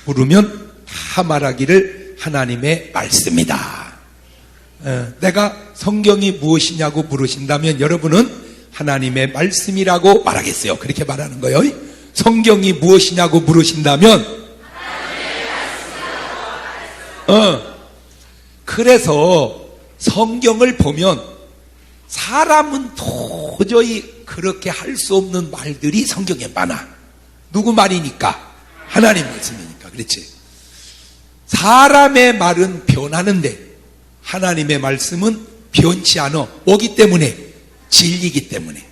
물으면 다 말하기를 하나님의 말씀이다. 내가 성경이 무엇이냐고 물으신다면 여러분은 하나님의 말씀이라고 말하겠어요. 그렇게 말하는 거예요. 성경이 무엇이냐고 물으신다면 그래서 성경을 보면 사람은 도저히 그렇게 할 수 없는 말들이 성경에 많아. 누구 말이니까? 하나님 말씀이니까. 그렇지? 사람의 말은 변하는데 하나님의 말씀은 변치 않아. 뭐기 때문에? 진리이기 때문에.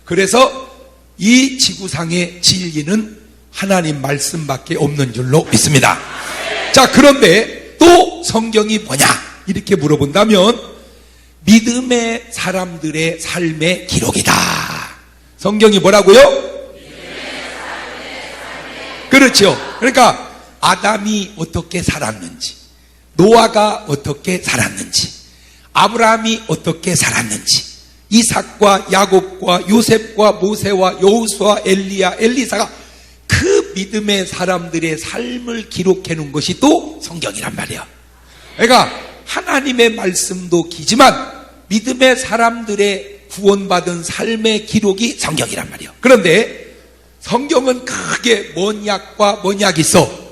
그래서 이 지구상의 진리는 하나님 말씀밖에 없는 줄로 믿습니다. 자, 그런데 또 성경이 뭐냐? 이렇게 물어본다면 믿음의 사람들의 삶의 기록이다. 성경이 뭐라고요? 그렇죠. 그러니까 아담이 어떻게 살았는지, 노아가 어떻게 살았는지, 아브라함이 어떻게 살았는지, 이삭과 야곱과 요셉과 모세와 여호수아, 엘리야, 엘리사가 그 믿음의 사람들의 삶을 기록해 놓은 것이 또 성경이란 말이야. 그러니까 하나님의 말씀도 기지만 믿음의 사람들의 구원받은 삶의 기록이 성경이란 말이야. 그런데 성경은 크게 언약과 언약이 있어.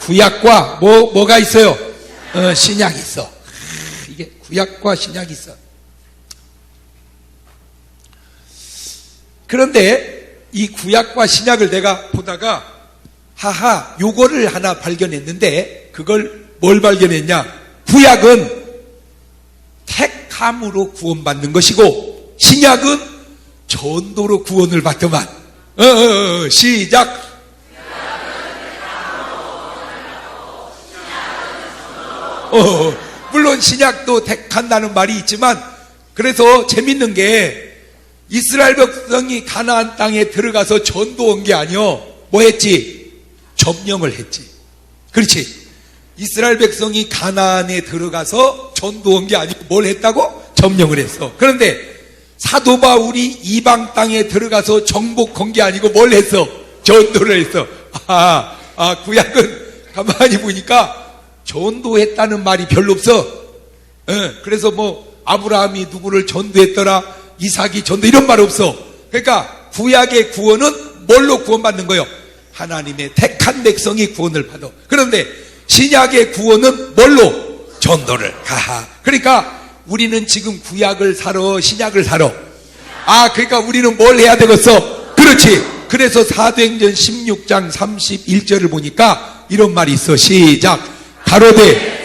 구약과 뭐가 있어요? 신약이 있어. 이게 구약과 신약이 있어. 그런데 이 구약과 신약을 내가 보다가 요거를 하나 발견했는데 그걸 뭘 발견했냐? 구약은 택함으로 구원받는 것이고 신약은 전도로 구원을 받더만. 시작. 물론 신약도 택한다는 말이 있지만 그래서 재밌는 게 이스라엘 백성이 가나안 땅에 들어가서 전도 온 게 아니요. 뭐 했지? 점령을 했지. 그렇지? 이스라엘 백성이 가나안에 들어가서 전도 온 게 아니고 뭘 했다고? 점령을 했어. 그런데 사도 바울이 이방 땅에 들어가서 정복한 게 아니고 뭘 했어? 전도를 했어. 구약은 가만히 보니까 전도했다는 말이 별로 없어. 그래서 뭐 아브라함이 누구를 전도했더라, 이삭이 전도 이런 말 없어. 그러니까 구약의 구원은 뭘로 구원받는 거예요? 하나님의 택한 백성이 구원을 받아. 그런데 신약의 구원은 뭘로? 전도를. 그러니까 우리는 지금 구약을 사러 신약을 사러. 그러니까 우리는 뭘 해야 되겠어? 그렇지. 그래서 사도행전 16장 31절을 보니까 이런 말이 있어. 시작. 가로되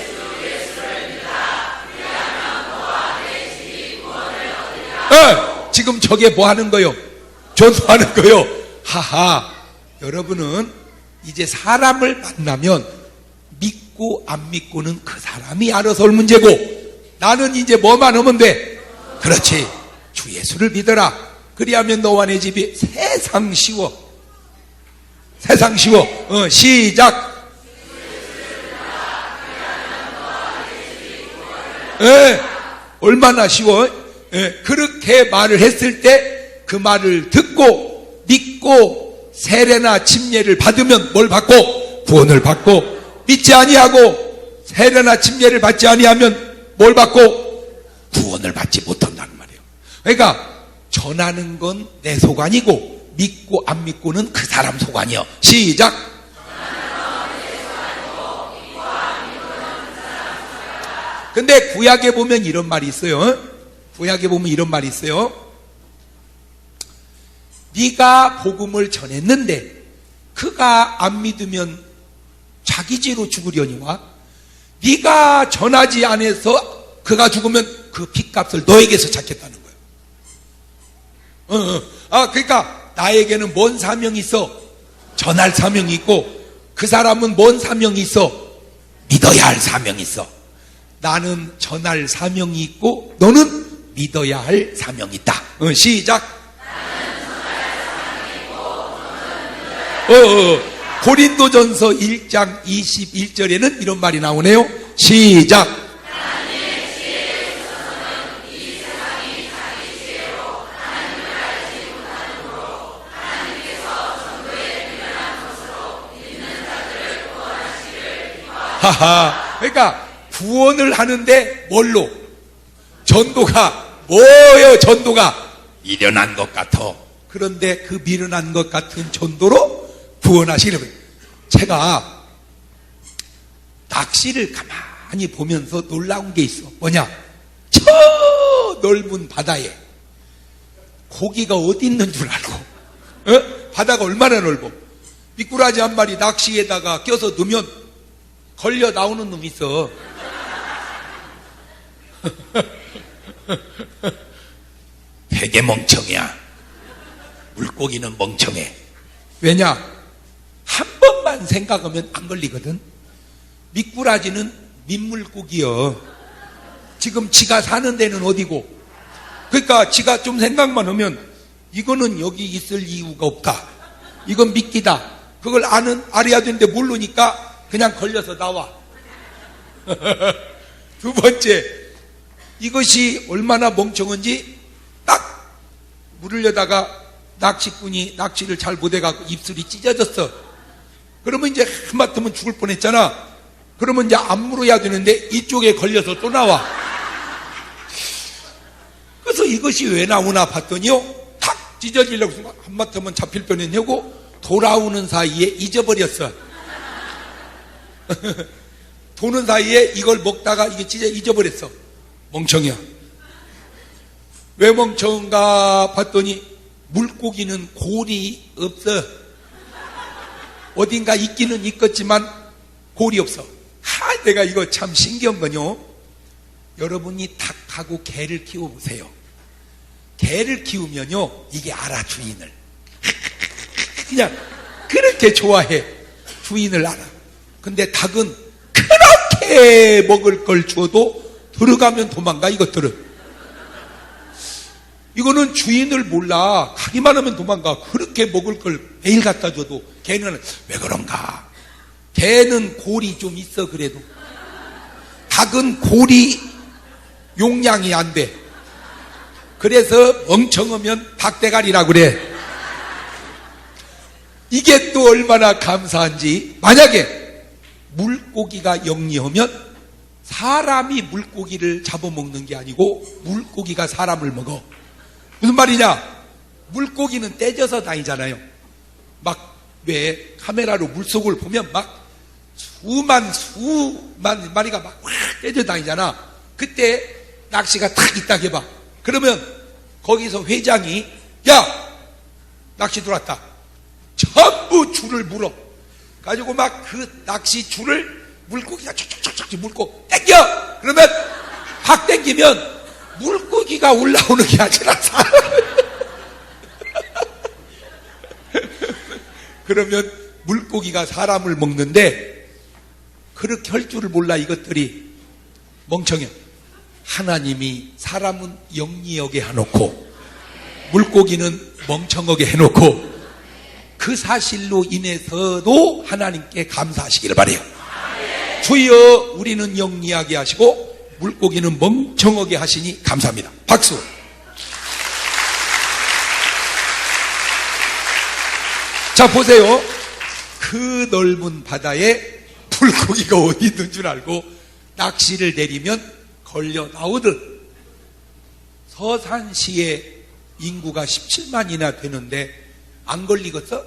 지금 저게 뭐 하는 거요? 전도하는 거요. 여러분은 이제 사람을 만나면 믿고 안 믿고는 그 사람이 알아서 할 문제고 나는 이제 뭐만 하면 돼? 그렇지. 주 예수를 믿어라. 그리하면 너와 내 집이 세상 쉬워. 세상 쉬워. 시작. 얼마나 쉬워? 그렇게 말을 했을 때 그 말을 듣고 믿고 세례나 침례를 받으면 뭘 받고? 구원을 받고, 믿지 아니하고 세례나 침례를 받지 아니하면 뭘 받고? 구원을 받지 못한다는 말이에요. 그러니까 전하는 건 내 소관이고 믿고 안 믿고는 그 사람 소관이요. 시작. 근데 구약에 보면 이런 말이 있어요. 구약에 보면 이런 말이 있어요. 네가 복음을 전했는데 그가 안 믿으면 자기 죄로 죽으려니와 네가 전하지 않아서 그가 죽으면 그 핏값을 너에게서 찾겠다는 거예요. 그러니까 나에게는 뭔 사명이 있어? 전할 사명이 있고 그 사람은 뭔 사명이 있어? 믿어야 할 사명이 있어. 나는 전할 사명이 있고 너는 믿어야 할 사명이 있다. 시작. 고린도전서 1장 21절에는 이런 말이 나오네요. 시작. 하하. 그러니까 구원을 하는데 뭘로? 전도가 뭐예요? 전도가 미련한 것 같아. 그런데 그 미련한 것 같은 전도로 구원하시려면, 제가 낚시를 가만히 보면서 놀라운 게 있어. 뭐냐? 저 넓은 바다에 고기가 어디 있는 줄 알고, 바다가 얼마나 넓어. 미꾸라지 한 마리 낚시에다가 껴서 넣으면 걸려 나오는 놈이 있어. 되게 멍청이야. 물고기는 멍청해. 왜냐? 한 번만 생각하면 안 걸리거든. 미꾸라지는 민물고기여. 지금 지가 사는 데는 어디고, 그러니까 지가 좀 생각만 하면 이거는 여기 있을 이유가 없다, 이건 미끼다, 그걸 알아야 되는데 모르니까 그냥 걸려서 나와. 두 번째, 이것이 얼마나 멍청한지, 딱 물으려다가 낚시꾼이 낚시를 잘 못해갖고 입술이 찢어졌어. 그러면 이제 하마터면 죽을 뻔했잖아. 그러면 이제 안 물어야 되는데 이쪽에 걸려서 또 나와. 그래서 이것이 왜 나오나 봤더니요, 탁 찢어지려고 한마터면 잡힐 뻔했냐고 돌아오는 사이에 잊어버렸어. 도는 사이에 이걸 먹다가 이게 찢어 잊어버렸어. 멍청이야. 왜 멍청한가 봤더니 물고기는 골이 없어. 어딘가 있기는 있겠지만 골이 없어. 내가 이거 참 신기한 거요. 여러분이 닭하고 개를 키워보세요. 개를 키우면요, 이게 알아, 주인을. 그냥 그렇게 좋아해. 주인을 알아. 근데 닭은 그렇게 먹을 걸 줘도 들어가면 도망가, 이것들은. 이거는 주인을 몰라. 가기만 하면 도망가. 그렇게 먹을 걸 매일 갖다 줘도. 개는 왜 그런가? 개는 골이 좀 있어, 그래도. 닭은 골이 용량이 안 돼. 그래서 멍청하면 닭대가리라고 그래. 이게 또 얼마나 감사한지. 만약에 물고기가 영리하면 사람이 물고기를 잡아먹는 게 아니고 물고기가 사람을 먹어. 무슨 말이냐? 물고기는 떼져서 다니잖아요. 막 왜 카메라로 물속을 보면 막 수만 마리가 막 확 떼져 다니잖아. 그때 낚시가 탁 있다 해봐. 그러면 거기서 회장이, 야, 낚시 들어왔다. 전부 줄을 물어 가지고 막 그 낚시 줄을 물고기가 촉촉촉촉 물고 땡겨. 그러면 확 땡기면 물고기가 올라오는 게 아니라 사람. 그러면 물고기가 사람을 먹는데, 그렇게 할 줄을 몰라. 이것들이 멍청해. 하나님이 사람은 영리하게 해놓고 물고기는 멍청하게 해놓고, 그 사실로 인해서도 하나님께 감사하시기를 바라요. 주여, 우리는 영리하게 하시고 물고기는 멍청하게 하시니 감사합니다. 박수. 자, 보세요. 그 넓은 바다에 물고기가 어디 있는 줄 알고 낚시를 내리면 걸려 나오듯, 서산시의 인구가 17만이나 되는데 안 걸리겠어?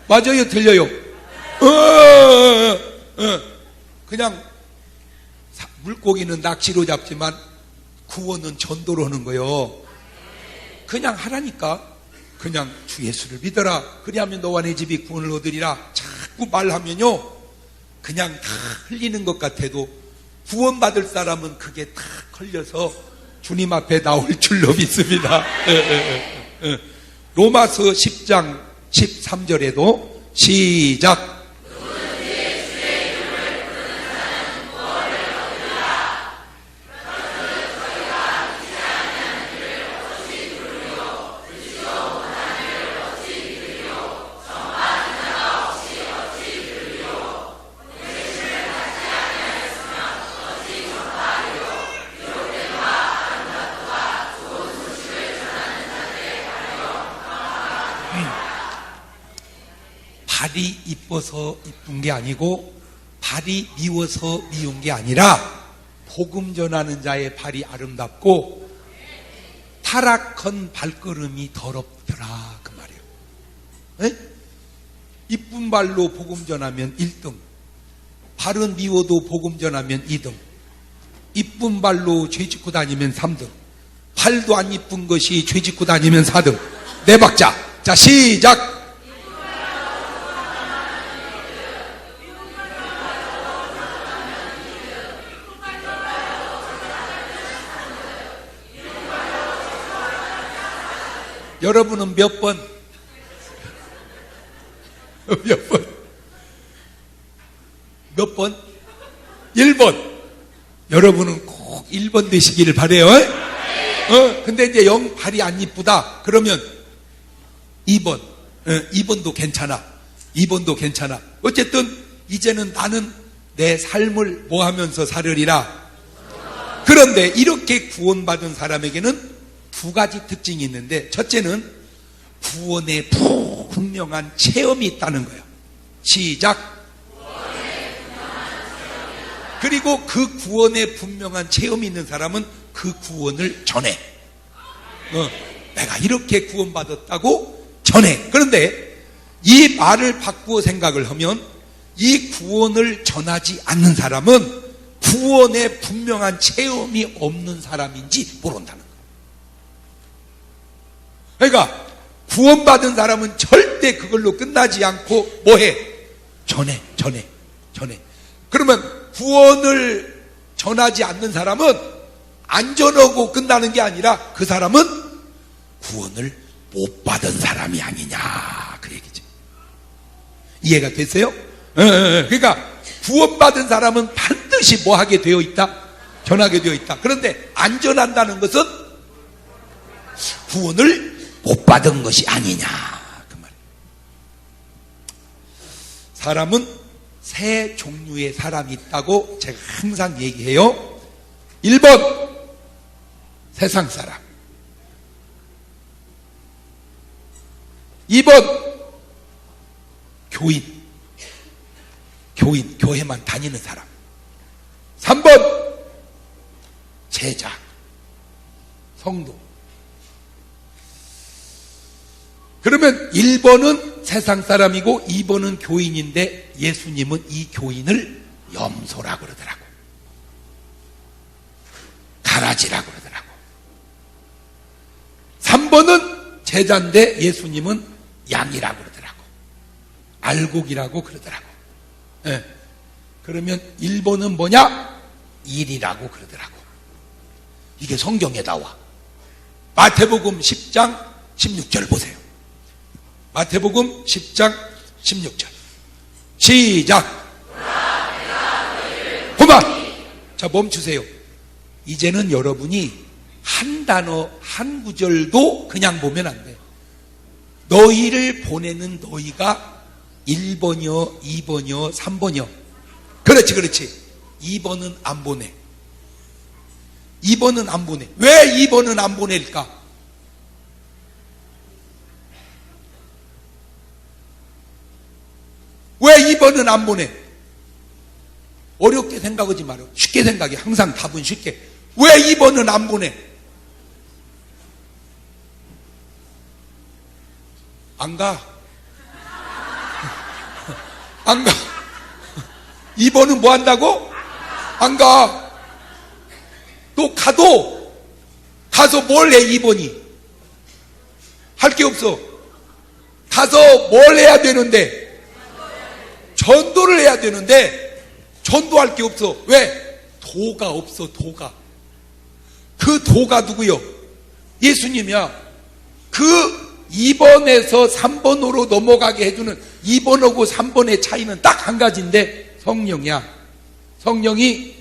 맞아요, 틀려요? 그냥 물고기는 낚시로 잡지만 구원은 전도로 하는 거요. 그냥 하라니까. 그냥 주 예수를 믿어라, 그리하면 너와 내 집이 구원을 얻으리라 자꾸 말하면요, 그냥 다 흘리는 것 같아도 구원받을 사람은 그게 다 걸려서 주님 앞에 나올 줄로 믿습니다. 로마서 10장 13절에도 시작. 발이 이뻐서 이쁜 게 아니고 발이 미워서 미운 게 아니라 복음 전하는 자의 발이 아름답고 타락한 발걸음이 더럽더라 그 말이에요. 에? 이쁜 발로 복음 전하면 1등, 발은 미워도 복음 전하면 2등, 이쁜 발로 죄 짓고 다니면 3등, 발도 안 이쁜 것이 죄 짓고 다니면 4등. 네 박자. 자, 시작. 여러분은 몇 번? 몇 번? 몇 번? 1번. 여러분은 꼭 1번 되시기를 바라요. 근데 이제 영 발이 안 이쁘다. 그러면 2번. 2번도 괜찮아. 2번도 괜찮아. 어쨌든 이제는 나는 내 삶을 뭐 하면서 살으리라. 그런데 이렇게 구원받은 사람에게는 두 가지 특징이 있는데, 첫째는 구원의 분명한 체험이 있다는 거예요. 시작. 그리고 그 구원의 분명한 체험이 있는 사람은 그 구원을 전해. 내가 이렇게 구원받았다고 전해. 그런데 이 말을 바꾸어 생각을 하면 이 구원을 전하지 않는 사람은 구원의 분명한 체험이 없는 사람인지 모른다는 거예요. 그러니까 구원받은 사람은 절대 그걸로 끝나지 않고 뭐해? 전해. 그러면 구원을 전하지 않는 사람은 안 전하고 끝나는 게 아니라 그 사람은 구원을 못 받은 사람이 아니냐 그 얘기죠. 이해가 됐어요? 그러니까 구원받은 사람은 반드시 뭐 하게 되어 있다? 전하게 되어 있다. 그런데 안 전한다는 것은 구원을 못 받은 것이 아니냐 그 말이에요. 사람은 세 종류의 사람이 있다고 제가 항상 얘기해요. 1번 세상 사람, 2번 교회만 다니는 사람, 3번 제자, 성도. 그러면 1번은 세상 사람이고 2번은 교인인데 예수님은 이 교인을 염소라고 그러더라고. 가라지라고 그러더라고. 3번은 제자인데 예수님은 양이라고 그러더라고. 알곡이라고 그러더라고. 네. 그러면 1번은 뭐냐? 일이라고 그러더라고. 이게 성경에 나와. 마태복음 10장 16절 보세요. 마태복음 10장 16절. 시작. 그만. 자, 멈추세요. 이제는 여러분이 한 단어, 한 구절도 그냥 보면 안 돼. 너희를 보내는 너희가 1번이요, 2번이요, 3번이요. 그렇지. 2번은 안 보내. 2번은 안 보내. 왜 2번은 안 보낼까? 왜 2번은 안 보내? 어렵게 생각하지 마라. 쉽게 생각해. 항상 답은 쉽게. 왜 2번은 안 보내? 안 가. 안 가. 2번은 뭐 한다고? 안 가. 또 가서 뭘 해 2번이? 할 게 없어. 가서 뭘 해야 되는데? 전도를 해야 되는데 전도할 게 없어. 왜? 도가 없어. 도가. 그 도가 누구요? 예수님이야. 그 2번에서 3번으로 넘어가게 해주는 2번하고 3번의 차이는 딱 한 가지인데 성령이야. 성령이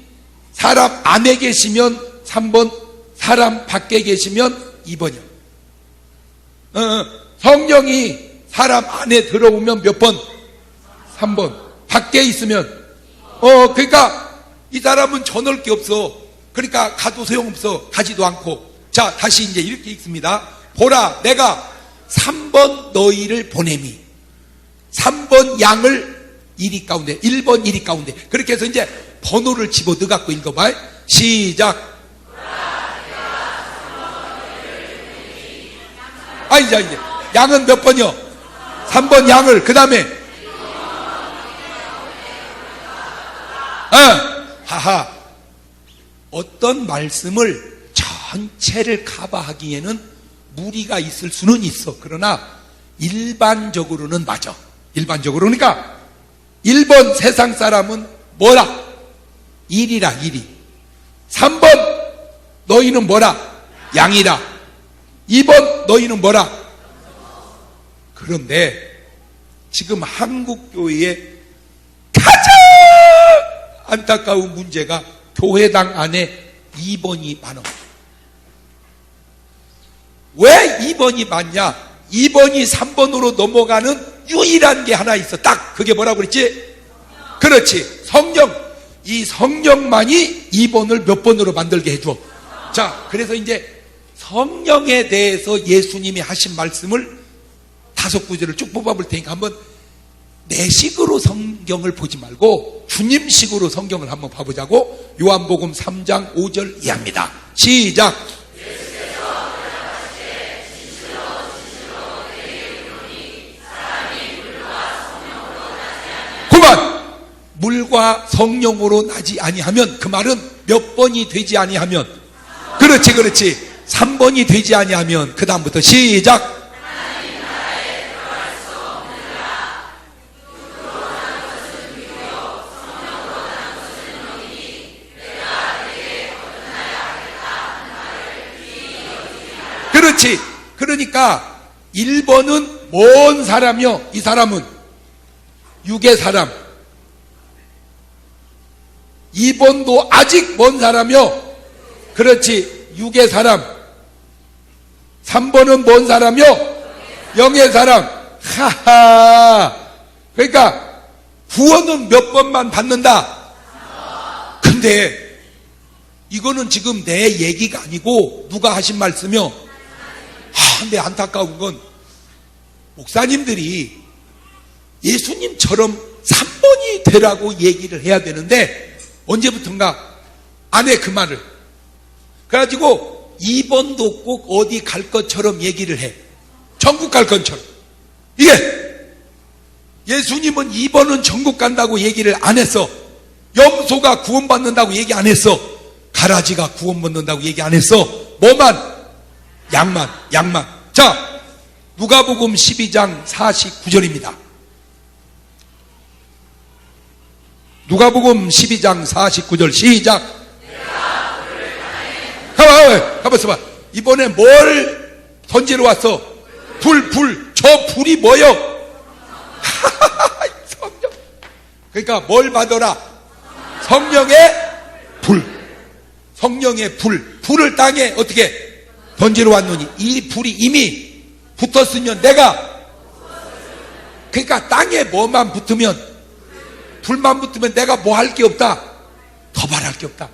사람 안에 계시면 3번, 사람 밖에 계시면 2번이야. 성령이 사람 안에 들어오면 몇 번? 3번. 밖에 있으면 그러니까 이 사람은 전할 게 없어. 그러니까 가도 소용없어. 가지도 않고. 자, 다시 이제 이렇게 읽습니다. 보라, 내가 3번 너희를 보냄이. 3번 양을 1위 가운데 1번 1위 가운데 그렇게 해서 이제 번호를 집어 넣어갖고 읽어봐. 시작. 이제 양은 몇 번이요? 3번 양을 그 다음에 하하. 어떤 말씀을 전체를 커버하기에는 무리가 있을 수는 있어. 그러나 일반적으로는 맞아. 일반적으로. 그러니까 1번 세상 사람은 뭐라? 1이라 1이. 3번 너희는 뭐라? 양이라. 2번 너희는 뭐라? 그런데 지금 한국교회의 가장 안타까운 문제가 교회당 안에 2번이 많아. 왜 2번이 많냐? 2번이 3번으로 넘어가는 유일한 게 하나 있어. 딱 그게 뭐라고 그랬지? 그렇지. 성령. 이 성령만이 2번을 몇 번으로 만들게 해줘. 자, 그래서 이제 성령에 대해서 예수님이 하신 말씀을 5구절을 쭉 뽑아볼 테니까 한번 내 식으로 성경을 보지 말고 주님식으로 성경을 한번 봐보자고. 요한복음 3장 5절 이하입니다. 시작. 그만. 물과 성령으로 나지 아니하면, 그 말은 몇 번이 되지 아니하면, 그렇지 3번이 되지 아니하면, 그 다음부터 시작. 그렇지. 그러니까 1번은 먼 사람이요. 이 사람은 육의 사람. 2번도 아직 먼 사람이요. 그렇지. 육의 사람. 3번은 먼 사람이요. 영의 사람. 하하. 그러니까 구원은 몇 번만 받는다. 근데 이거는 지금 내 얘기가 아니고 누가 하신 말씀이요. 근데 안타까운 건 목사님들이 예수님처럼 3번이 되라고 얘기를 해야 되는데 언제부턴가 안 해 그 말을. 그래가지고 2번도 꼭 어디 갈 것처럼 얘기를 해. 천국 갈 것처럼. 이게 예수님은 2번은 천국 간다고 얘기를 안 했어. 염소가 구원받는다고 얘기 안 했어. 가라지가 구원받는다고 얘기 안 했어. 뭐만? 양만. 자, 누가복음 12장 49절입니다. 누가복음 12장 49절 시작. 가만 있어봐. 이번에 뭘 던지러 왔어? 불. 저 불이 뭐요? 성령. 그러니까 뭘 받아라? 성령의 불. 성령의 불. 불을 땅에 어떻게 던지러 왔노니 이 불이 이미 붙었으면 내가, 그러니까 땅에 뭐만 붙으면, 불만 붙으면 내가 뭐 할 게 없다. 더 말할 게 없다.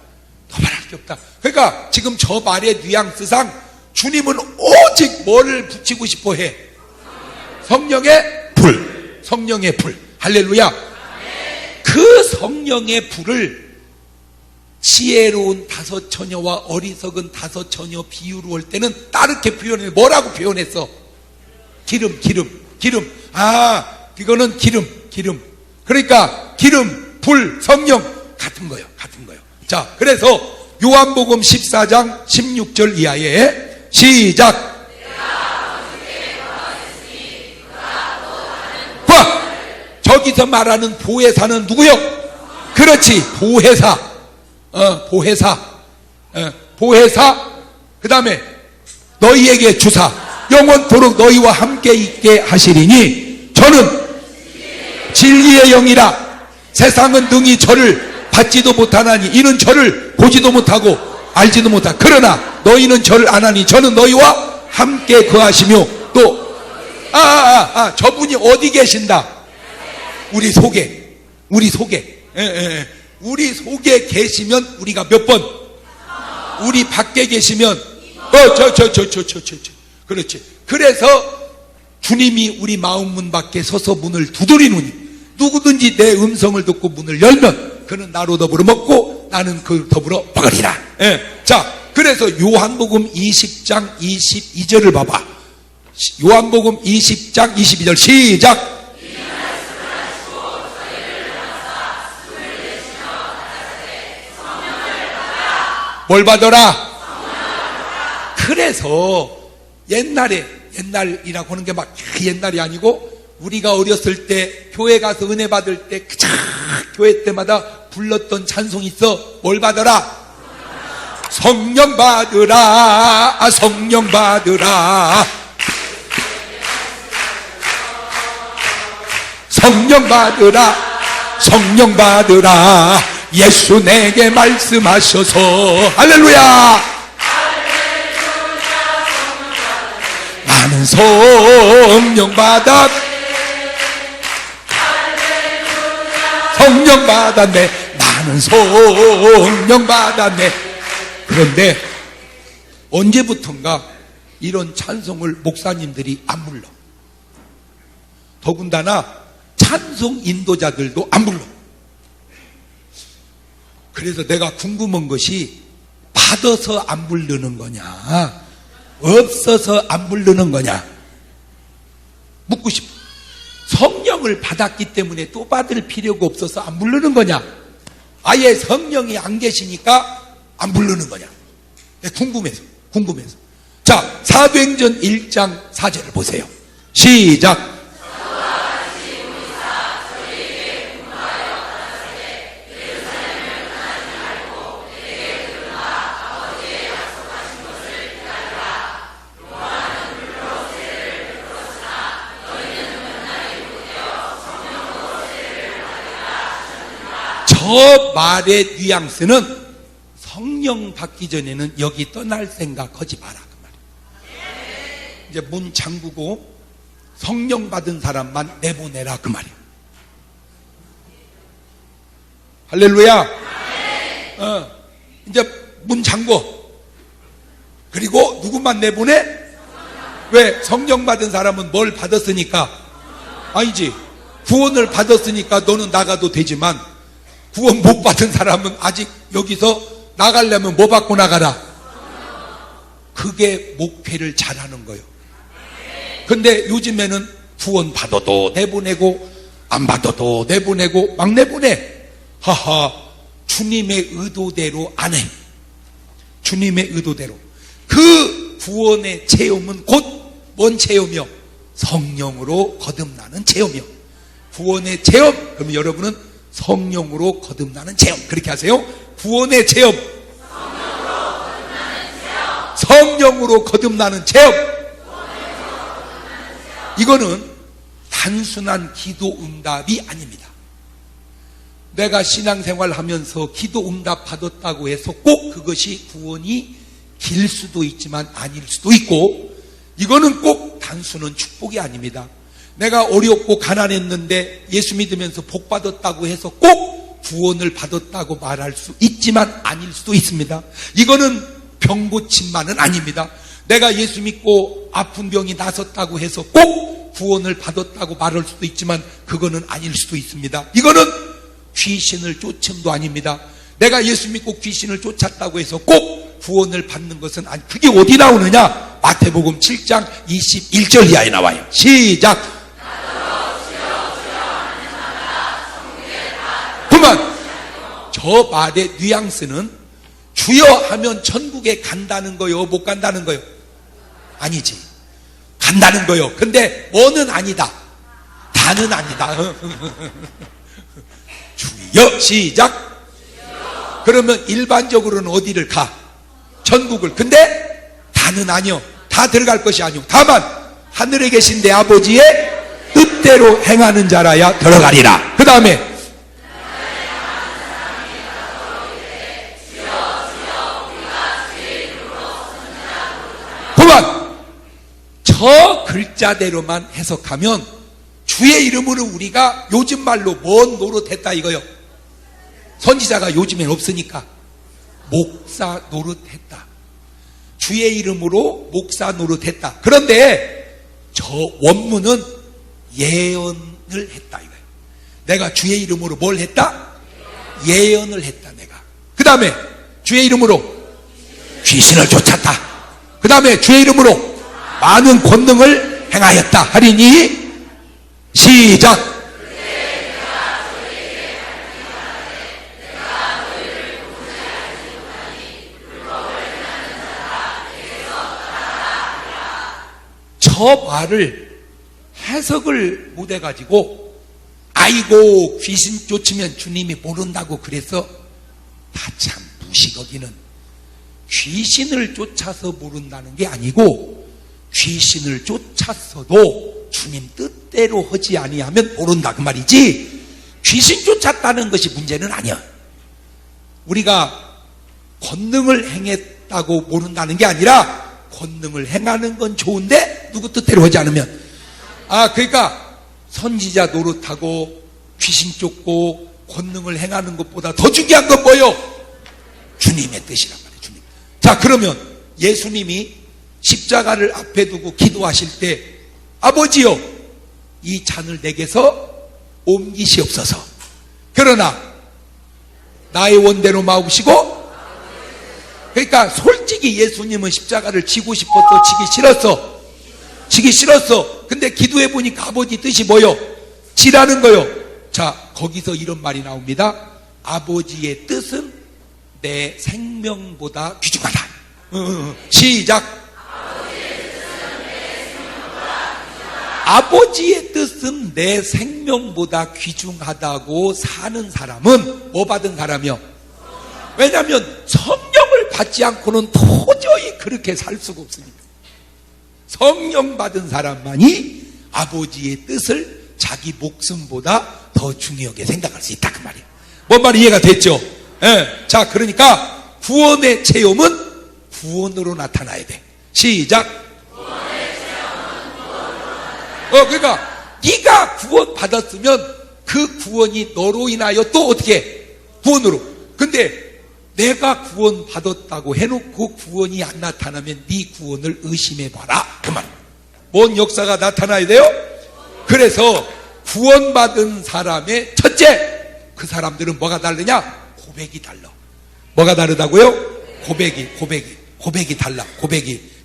그러니까 지금 저 말의 뉘앙스상 주님은 오직 뭐를 붙이고 싶어 해? 성령의 불. 할렐루야. 그 성령의 불을 지혜로운 5 처녀와 어리석은 5 처녀 비유로 할 때는 따르게 표현해. 뭐라고 표현했어? 기름. 이거는 기름. 그러니까 기름, 불, 성령 같은 거예요. 자, 그래서 요한복음 14장 16절 이하에 시작. 봐. 저기서 말하는 보혜사는 누구요? 그렇지. 보혜사. 그 다음에 너희에게 주사 영원토록 너희와 함께 있게 하시리니 저는 진리의 영이라. 세상은 능히 저를 받지도 못하나니 이는 저를 보지도 못하고 알지도 못하고 그러나 너희는 저를 아나니 저는 너희와 함께 거하시며 또 저분이 어디 계신다? 우리 속에. 우리 속에 계시면 우리가 몇 번? 우리 밖에 계시면 그렇지. 그래서 주님이 우리 마음 문 밖에 서서 문을 두드리노니 누구든지 내 음성을 듣고 문을 열면 그는 나로 더불어 먹고 나는 그 더불어 먹으리라. 자, 그래서 요한복음 20장 22절을 봐봐. 요한복음 20장 22절 시작. 뭘 받아라? 그래서 옛날이라고 하는 게 막 옛날이 아니고 우리가 어렸을 때 교회 가서 은혜 받을 때 그저 교회 때마다 불렀던 찬송이 있어. 뭘 받아라? 성령 받으라. 성령 받으라. 성령 받으라. 성령 받으라. 예수 내게 말씀하셔서 할렐루야. 나는 성령 받았. 성령 받았네. 나는 성령 받았네. 그런데 언제부턴가 이런 찬송을 목사님들이 안 불러. 더군다나 찬송 인도자들도 안 불러. 그래서 내가 궁금한 것이 받아서 안 부르는 거냐, 없어서 안 부르는 거냐 묻고 싶어. 성령을 받았기 때문에 또 받을 필요가 없어서 안 부르는 거냐, 아예 성령이 안 계시니까 안 부르는 거냐, 궁금해서. 자, 사도행전 1장 4절을 보세요. 시작. 저 말의 뉘앙스는 성령 받기 전에는 여기 떠날 생각 하지 마라 그 말이야. 이제 문 잠그고 성령 받은 사람만 내보내라 그 말이야. 할렐루야. 이제 문 잠궈. 그리고 누구만 내보내? 왜? 성령 받은 사람은 뭘 받았으니까? 아니지. 구원을 받았으니까 너는 나가도 되지만 구원 못 받은 사람은 아직 여기서 나가려면 뭐 받고 나가라? 그게 목회를 잘하는 거예요. 근데 요즘에는 구원 받아도 내보내고 안 받아도 내보내고 막 내보내. 하하, 주님의 의도대로 안 해. 주님의 의도대로. 그 구원의 체험은 곧 뭔 체험이요? 성령으로 거듭나는 체험이요. 구원의 체험. 그러면 여러분은 성령으로 거듭나는 체험. 그렇게 하세요. 구원의 체험. 성령으로 거듭나는 체험. 이거는 단순한 기도 응답이 아닙니다. 내가 신앙생활 하면서 기도 응답 받았다고 해서 꼭 그것이 구원이 길 수도 있지만 아닐 수도 있고, 이거는 꼭 단순한 축복이 아닙니다. 내가 어렵고 가난했는데 예수 믿으면서 복 받았다고 해서 꼭 구원을 받았다고 말할 수 있지만 아닐 수도 있습니다. 이거는 병 고침만은 아닙니다. 내가 예수 믿고 아픈 병이 나섰다고 해서 꼭 구원을 받았다고 말할 수도 있지만 그거는 아닐 수도 있습니다. 이거는 귀신을 쫓음도 아닙니다. 내가 예수 믿고 귀신을 쫓았다고 해서 꼭 구원을 받는 것은 아니. 그게 어디 나오느냐? 마태복음 7장 21절 이하에 나와요. 시작. 그만. 저 말의 뉘앙스는 주여 하면 천국에 간다는 거요, 못 간다는 거요? 아니지. 간다는 거요. 근데 뭐는 아니다. 다는 아니다. 주여. 시작. 그러면 일반적으로는 어디를 가? 천국을. 근데 다는 아니요. 다 들어갈 것이 아니요. 다만 하늘에 계신 내 아버지의 뜻대로 행하는 자라야 들어가리라. 그 다음에 그만. 저 글자대로만 해석하면 주의 이름으로 우리가 요즘 말로 뭔 노릇했다 이거요. 선지자가 요즘엔 없으니까 목사 노릇했다. 주의 이름으로 목사 노릇했다. 그런데 저 원문은 예언을 했다 이거예요. 내가 주의 이름으로 뭘 했다? 예언을 했다 내가. 그 다음에 주의 이름으로 귀신을 쫓았다. 그 다음에 주의 이름으로 많은 권능을 행하였다 하리니 시작. 저 말을 해석을 못해가지고 아이고 귀신 쫓으면 주님이 모른다고 그래서 다 참 무식어기는 귀신을 쫓아서 모른다는 게 아니고 귀신을 쫓았어도 주님 뜻대로 하지 아니하면 모른다 그 말이지 귀신 쫓았다는 것이 문제는 아니야. 우리가 권능을 행했다고 모른다는 게 아니라 권능을 행하는 건 좋은데 누구 뜻대로 하지 않으면 그러니까 선지자 노릇하고 귀신 쫓고 권능을 행하는 것보다 더 중요한 건 뭐요? 주님의 뜻이란 말이에요. 주님. 자 그러면 예수님이 십자가를 앞에 두고 기도하실 때 아버지요 이 잔을 내게서 옮기시옵소서. 그러나 나의 원대로 마옵시고 그러니까 솔직히 예수님은 십자가를 지고 싶었어 지기 싫었어. 근데 기도해 보니까 아버지 뜻이 뭐요? 지라는 거요. 자 거기서 이런 말이 나옵니다. 아버지의 뜻은 내 생명보다 귀중하다. 시작. 아버지의 뜻은 내 생명보다 귀중하다고 사는 사람은 뭐 받은 사람이요? 왜냐하면 성령을 받지 않고는 도저히 그렇게 살 수가 없으니까. 성령 받은 사람만이 아버지의 뜻을 자기 목숨보다 더 중요하게 생각할 수 있다 그 말이에요. 뭔 말이 이해가 됐죠? 자 그러니까 구원의 체험은 구원으로 나타나야 돼. 시작. 구원의 체험은 구원으로 나타나야 돼. 그러니까 네가 구원 받았으면 그 구원이 너로 인하여 또 어떻게 구원으로. 근데 내가 구원 받았다고 해놓고 구원이 안 나타나면 네 구원을 의심해봐라 그 말. 뭔 역사가 나타나야 돼요? 그래서 구원받은 사람의 첫째 그 사람들은 뭐가 다르냐? 고백이 달라. 뭐가 다르다고요? 고백이 달라.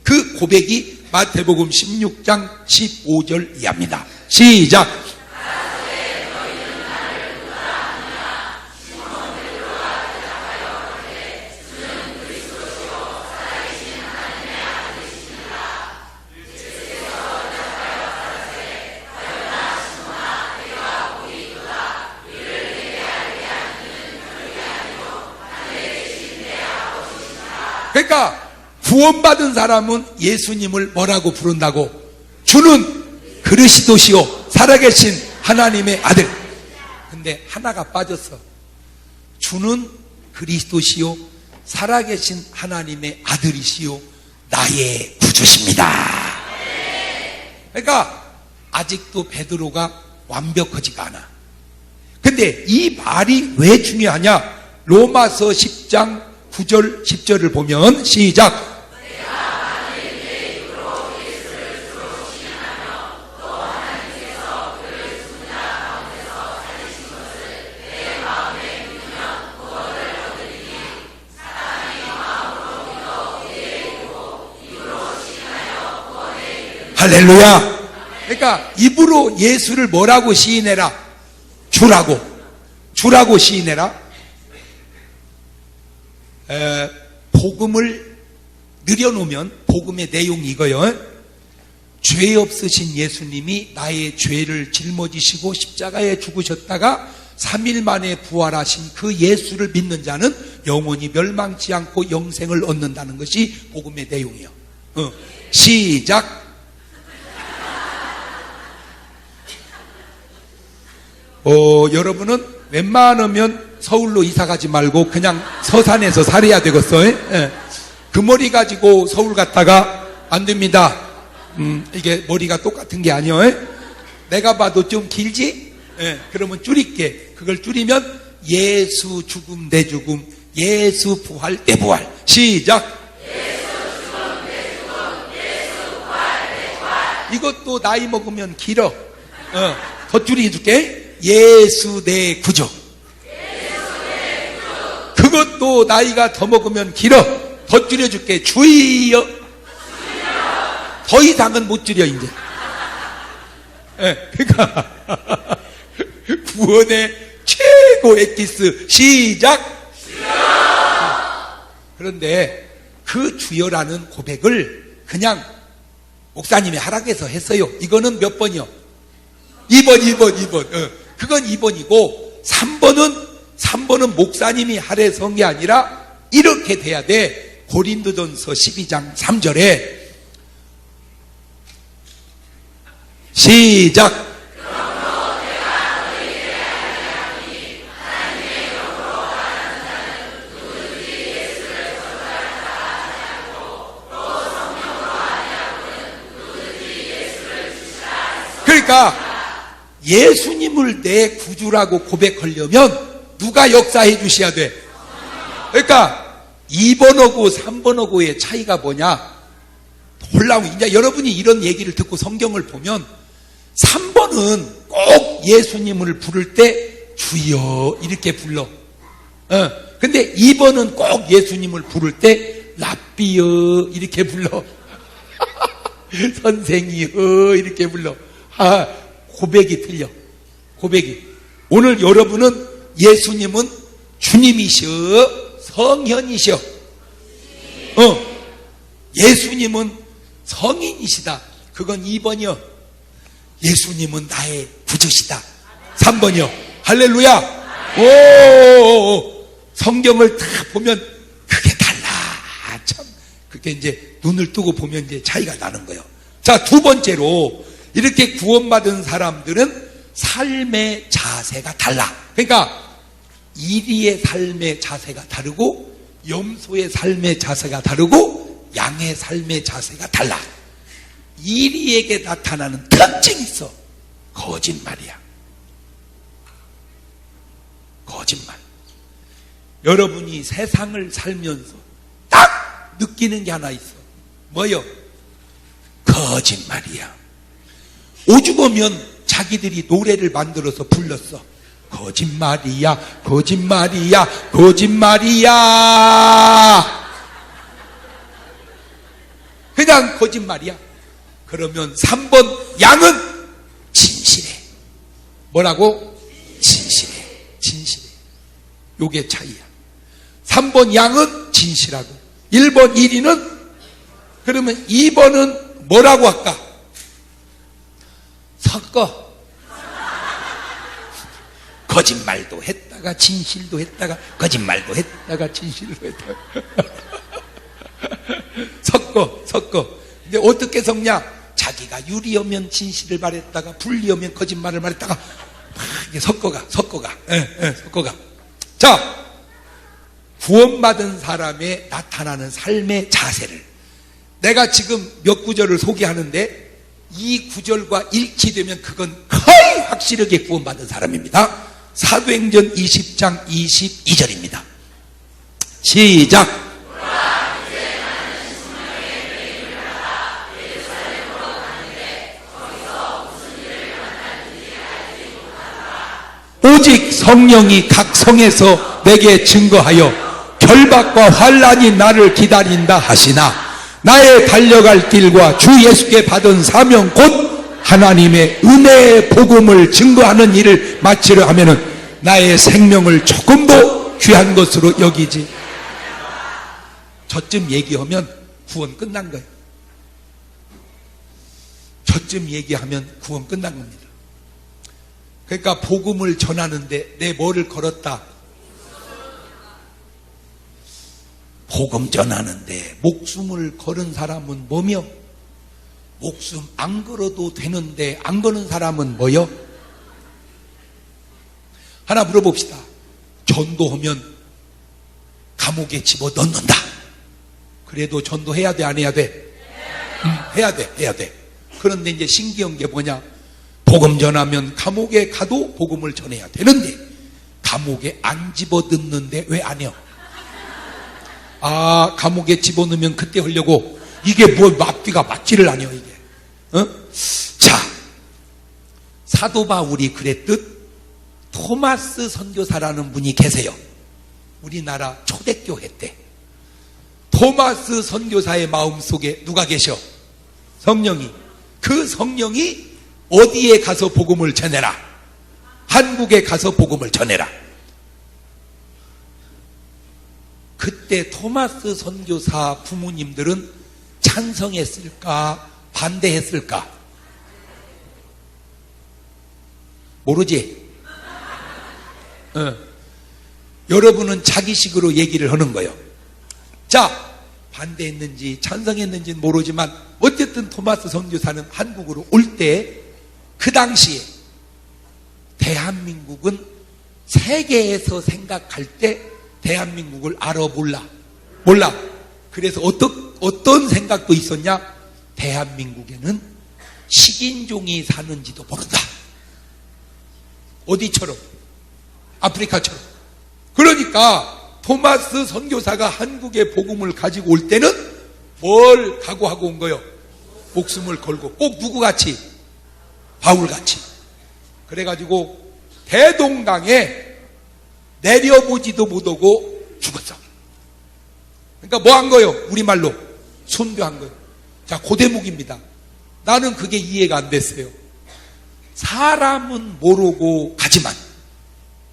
그 고백이 마태복음 16장 15절 이하입니다. 시작. 그러니까 구원받은 사람은 예수님을 뭐라고 부른다고? 주는 그리스도시요 살아계신 하나님의 아들. 근데 하나가 빠졌어. 주는 그리스도시요 살아계신 하나님의 아들이시요 나의 구주십니다. 그러니까 아직도 베드로가 완벽하지가 않아. 근데 이 말이 왜 중요하냐? 로마서 10장 9절 10절을 보면 시작. 할렐루야. 그러니까 입으로 예수를 뭐라고 시인해라? 주라고 시인해라. 복음을 늘여놓으면 복음의 내용이 이거요. 죄 없으신 예수님이 나의 죄를 짊어지시고 십자가에 죽으셨다가 3일 만에 부활하신 그 예수를 믿는 자는 영원히 멸망치 않고 영생을 얻는다는 것이 복음의 내용이에요. 시작. 여러분은 웬만하면 서울로 이사가지 말고 그냥 서산에서 살아야 되겠어. 그 머리 가지고 서울 갔다가 안 됩니다. 이게 머리가 똑같은 게 아니요. 내가 봐도 좀 길지? 그러면 줄일게. 그걸 줄이면 예수 죽음 내 죽음, 예수 부활 내 부활. 시작. 예수 죽음 내 죽음, 예수 부활 내 부활. 이것도 나이 먹으면 길어. 더 줄여줄게. 예수 내 구주. 그것도 나이가 더 먹으면 길어. 더 줄여줄게. 주여. 더 이상은 못 줄여 이제. 그러니까 구원의 최고 엑기스 시작. 그런데 그 주여라는 고백을 그냥 목사님이 하락해서 했어요. 이거는 몇 번이요? 2번. 그건 2번이고 3번은 목사님이 하래서 한 게 아니라 이렇게 돼야 돼. 고린도전서 12장 3절에 시작. 그러니까 예수님을 내 구주라고 고백하려면 누가 역사해 주셔야 돼? 그러니까 2번하고 3번하고의 차이가 뭐냐? 놀라운, 이제 여러분이 이런 얘기를 듣고 성경을 보면 3번은 꼭 예수님을 부를 때 주여 이렇게 불러. 근데 2번은 꼭 예수님을 부를 때 랍비여 이렇게 불러. 선생이여 이렇게 불러. 고백이 틀려. 고백이. 오늘 여러분은 예수님은 주님이셔, 성현이셔. 예수님은 성인이시다. 그건 2번이요. 예수님은 나의 구주시다. 3번이요. 할렐루야. 오, 성경을 다 보면 그게 달라. 참, 그게 이제 눈을 뜨고 보면 이제 차이가 나는 거예요. 자, 두 번째로 이렇게 구원받은 사람들은 삶의 자세가 달라. 그러니까 이리의 삶의 자세가 다르고 염소의 삶의 자세가 다르고 양의 삶의 자세가 달라. 이리에게 나타나는 특징이 있어. 거짓말이야. 거짓말. 여러분이 세상을 살면서 딱 느끼는 게 하나 있어. 뭐요? 거짓말이야. 오죽하면 자기들이 노래를 만들어서 불렀어. 거짓말이야, 거짓말이야, 거짓말이야. 그냥 거짓말이야. 그러면 3번 양은 진실해. 뭐라고? 진실해. 진실해. 요게 차이야. 3번 양은 진실하고 1번 1위는 그러면 2번은 뭐라고 할까? 섞어. 거짓말도 했다가 진실도 했다가 거짓말도 했다가 진실도 했다가 섞어. 근데 어떻게 섞냐? 자기가 유리하면 진실을 말했다가 불리하면 거짓말을 말했다가 막 이게 섞어가. 자, 구원받은 사람의 나타나는 삶의 자세를 내가 지금 몇 구절을 소개하는데 이 구절과 일치되면 그건 거의 확실하게 구원받은 사람입니다. 사도행전 20장 22절입니다. 시작. 오직 성령이 각 성에서 내게 증거하여 결박과 환난이 나를 기다린다 하시나 나의 달려갈 길과 주 예수께 받은 사명 곧 하나님의 은혜의 복음을 증거하는 일을 마치려 하면은 나의 생명을 조금도 귀한 것으로 여기지. 저쯤 얘기하면 구원 끝난 거예요. 저쯤 얘기하면 구원 끝난 겁니다. 그러니까 복음을 전하는데 내 뭐를 걸었다? 복음 전하는데 목숨을 걸은 사람은 뭐며? 목숨 안 걸어도 되는데 안 거는 사람은 뭐요? 하나 물어봅시다. 전도하면 감옥에 집어넣는다. 그래도 전도해야 돼, 안 해야 돼? 해야 돼. 그런데 이제 신기한 게 뭐냐? 복음 전하면 감옥에 가도 복음을 전해야 되는데 감옥에 안 집어넣는데 왜 안 해요? 아, 감옥에 집어넣으면 그때 하려고. 이게 뭐 앞뒤가 맞지를 않아요, 이게. 자, 사도 바울이 그랬듯 토마스 선교사라는 분이 계세요. 우리나라 초대교회 때. 토마스 선교사의 마음속에 누가 계셔? 성령이. 그 성령이 어디에 가서 복음을 전해라? 한국에 가서 복음을 전해라. 그때 토마스 선교사 부모님들은 찬성했을까? 반대했을까? 모르지? 여러분은 자기식으로 얘기를 하는 거예요. 자, 반대했는지 찬성했는지는 모르지만 어쨌든 토마스 선교사는 한국으로 올 때 그 당시에 대한민국은 세계에서 생각할 때 대한민국을 알아 몰라. 그래서 어떤 생각도 있었냐? 대한민국에는 식인종이 사는지도 모른다. 어디처럼? 아프리카처럼. 그러니까 토마스 선교사가 한국에 복음을 가지고 올 때는 뭘 각오하고 온 거요? 목숨을 걸고. 꼭 누구같이? 바울같이. 그래가지고 대동강에 내려보지도 못하고 죽었어. 그러니까 뭐 한 거요? 우리말로 순교한 거요. 자, 그 대목입니다. 나는 그게 이해가 안 됐어요. 사람은 모르고 가지만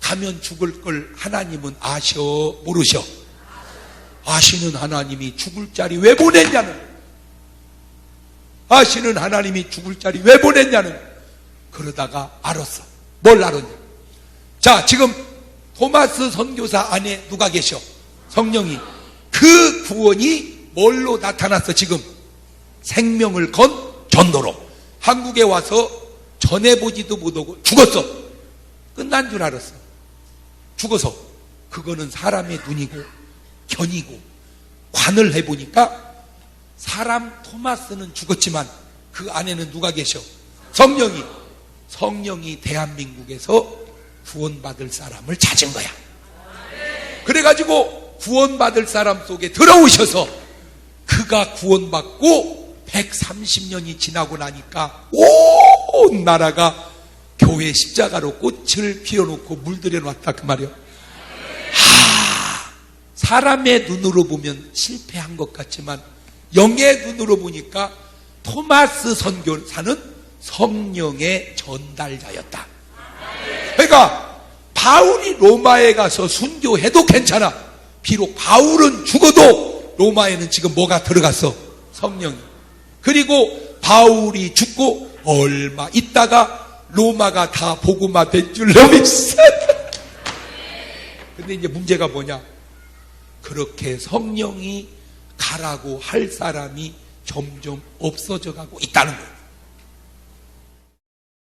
가면 죽을 걸 하나님은 아셔, 모르셔? 아시는 하나님이 죽을 자리 왜 보냈냐는 거예요. 아시는 하나님이 죽을 자리 왜 보냈냐는 거예요. 그러다가 알았어. 뭘 알았냐? 자, 지금 토마스 선교사 안에 누가 계셔? 성령이. 그 구원이 뭘로 나타났어? 지금 생명을 건 전도로. 한국에 와서 전해보지도 못하고 죽었어. 끝난 줄 알았어. 죽어서. 그거는 사람의 눈이고 견이고 관을 해보니까 사람 토마스는 죽었지만 그 안에는 누가 계셔? 성령이 대한민국에서 구원받을 사람을 찾은 거야. 그래가지고 구원받을 사람 속에 들어오셔서 그가 구원받고 130년이 지나고 나니까 온 나라가 교회 십자가로 꽃을 피워놓고 물들여 놨다 그 말이요. 사람의 눈으로 보면 실패한 것 같지만 영의 눈으로 보니까 토마스 선교사는 성령의 전달자였다. 그러니까 바울이 로마에 가서 순교해도 괜찮아. 비록 바울은 죽어도 로마에는 지금 뭐가 들어갔어? 성령이. 그리고 바울이 죽고 얼마 있다가 로마가 다 복음화 된 줄 믿어. 근데 이제 문제가 뭐냐? 그렇게 성령이 가라고 할 사람이 점점 없어져 가고 있다는 거예요.